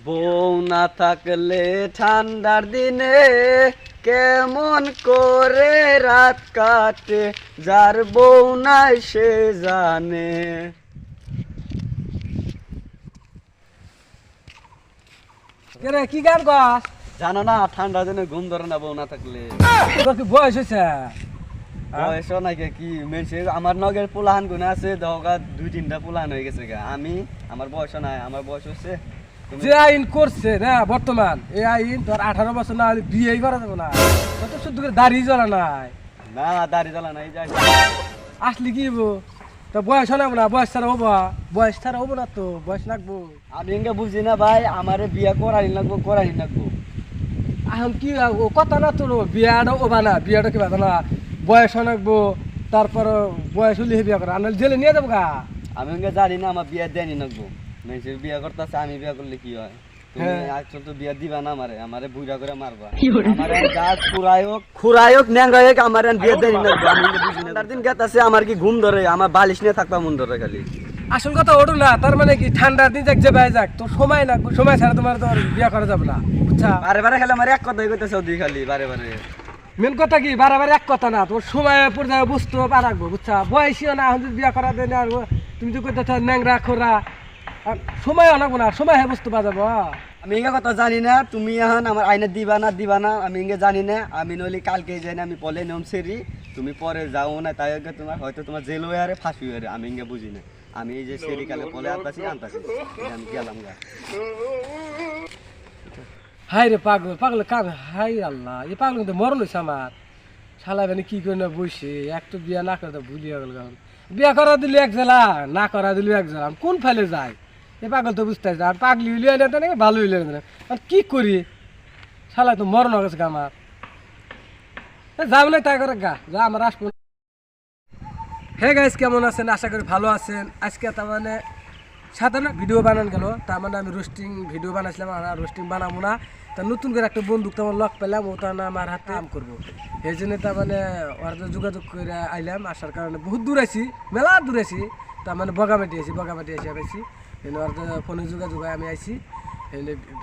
বউ না থাকলে ঠান্ডার দিনে কেমন করে রাত কাটে, যার বউ নাই সে জানে। কি গান গাস? জানো না ঠান্ডার দিনে ঘুম ধরে না বউ না থাকলে? তোর কি বয়স হয়েছে? বয়স নাকি কি মেনছে আমার নগের পোলাহান গুনে আছে, দহকা 2-3টা পোলাহান হয়ে গেছে গা। আমার বয়স নাই, আমার বয়স হচ্ছে যে আইন করছে না বর্তমান এই আইন তোর 18 বছর না হলে বিয়েই করা যাবে না। তোর তো শুধু দাড়ি জ্বলা নাই। না দাড়ি জ্বালা নাই যাই আসলি কি হবো? তো বয়স হবে না, বয়স ছাড়া হবো, বয়স ছাড়া হবো না, তো বয়স লাগবো। আমি এঙ্গে বুঝি না ভাই, আমারে বিয়া করাই লাগবো। এখন কি কথা না তোর বিয়াটা ওবা না, বিয়াটা কি বাধা না, বয়স লাগবো, তারপর বয়স হলে বিয়া করা আনলে জেলে নিয়ে যাবো গা। আমি এঙ্গে জানি না আমার বিয়া দেয়নি লাগবো। মেয়েছে বিয়া করতেছে, আমি বিয়া করলে কি হয়? তুমি আসল তো বিয়া দিবা না আমারে বুইড়া করে মারবা। আমার যা খুরায়ক ন্যাংরায়ক আমার বিয়া দেয়নি লাগবো। আমি এঙ্গে বুঝি না। তার দিন গেতাছে আমার কি ঘুম ধরে, আমার বালিশ নিয়ে থাকবা মন ধরে খালি। আসল কথা ওঠো না, তার মানে কি ঠান্ডার দিন যাক যে বাই যাক, তোর সময় লাগবে, সময় ছাড়া তোমার তোর বিয়া করা যাবে না, বুঝছা? বারে খালি আমার এক কথাই কইতেছে ওদি খালি বারে। মেন কথা কি বারে এক কথা না, তোর সময় পর্যায়ে বুঝতে পারবো, বুঝছা? বয়সীও না, এখন যদি বিয়া করা দেয় না, তুমি তো কইতে ন্যাংরা খোরা, সময় অনাবো না, সময় বুঝতে পারা যাবো। আমি এঙ্গে কথা জানি না, তুমি এখন আমার আইনে দিবা না, আমি এঙ্গে জানি না। আমি নইলে কালকে যাই না, আমি পলে নিয়ম সেরি, তুমি পরে যাও না, তাই তোমার হয়তো তোমার জেল হয়ে আরে ফাঁসি হয়ে। আমি এঙ্গে বুঝি না, আমি এই যে সেরি কালে পলে আনতাছি আমি গেলাম গা। হাই রে পাগল কাম, হাই আল্লাহ, এই পাগল কিন্তু মরণ হয়েছে আমার। শালা মানে কি করে না বসে, এক তো বিয়া না করে ভুলিয়ে গেল। বিয়া করা দিলে এক জেলা, না করা দিলে এক জেলা, কোন ফেলে যায় এ পাগল তো বুঝতে আর পাগলি হইলে না নাকি ভালো হইলে না, আর কি করি? শালা তো মরণ হয়ে গেছে আমার। যাও না তাই করে গা, যা আমার আসবো। হে গাইস, কেমন আছেন? আশা করি ভালো আছেন। আজকে তার মানে সাধারণ ভিডিও বানান গেল, তার মানে আমি রোস্টিং ভিডিও বানাইছিলাম, আর রোস্টিং বানাবো না। তা নতুন করে একটা বন্দুক তেমন লক পেলাম, ওটা না আমার হাতে কাম করবো। এই জন্য তার মানে ওর যোগাযোগ করে আইলাম। আসার কারণে বহুত দূর আছি, মেলা দূর আছি, তার মানে বগামাটি আছি আইছি। ওর ফোনে যোগাযোগ আমি আইছি,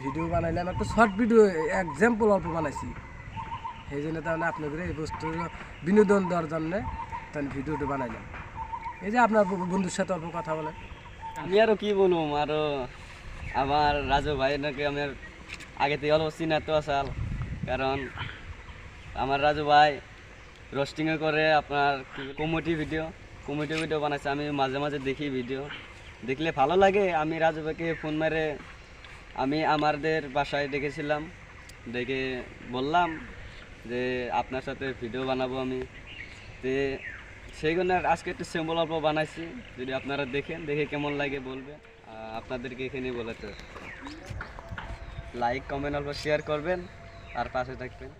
ভিডিও বানাইলাম, একটা শর্ট ভিডিও এক্সাম্পল অল্প বানাইছি। সেই জন্য তার মানে আপনাদের এই বস্তুর বিনোদন দেওয়ার জন্যে তার ভিডিওটা বানাইলাম। এই যে আপনার বন্ধুর সাথে অল্প কথা বলেন। আমি আরো কি বলুম, আরো আমার রাজু ভাই নাকি আমার আগে থেকে অল্প চিনা তো আসাল, কারণ আমার রাজু ভাই রোস্টিংও করে, আপনার কমেডি ভিডিও বানাইছে। আমি মাঝে মাঝে দেখি ভিডিও, দেখলে ভালো লাগে। আমি রাজু ভাইকে ফোন মেরে আমি আমাদের বাসায় ডেকেছিলাম, ডেকে বললাম যে আপনার সাথে ভিডিও বানাবো আমি। সেই জন্য আজকে একটু সিম্বল অল্প বানাইছি, যদি আপনারা দেখে কেমন লাগে বলবেন। আপনাদেরকে এখানে বলেছে লাইক কমেন্ট অল্প শেয়ার করবেন আর পাশে থাকবেন।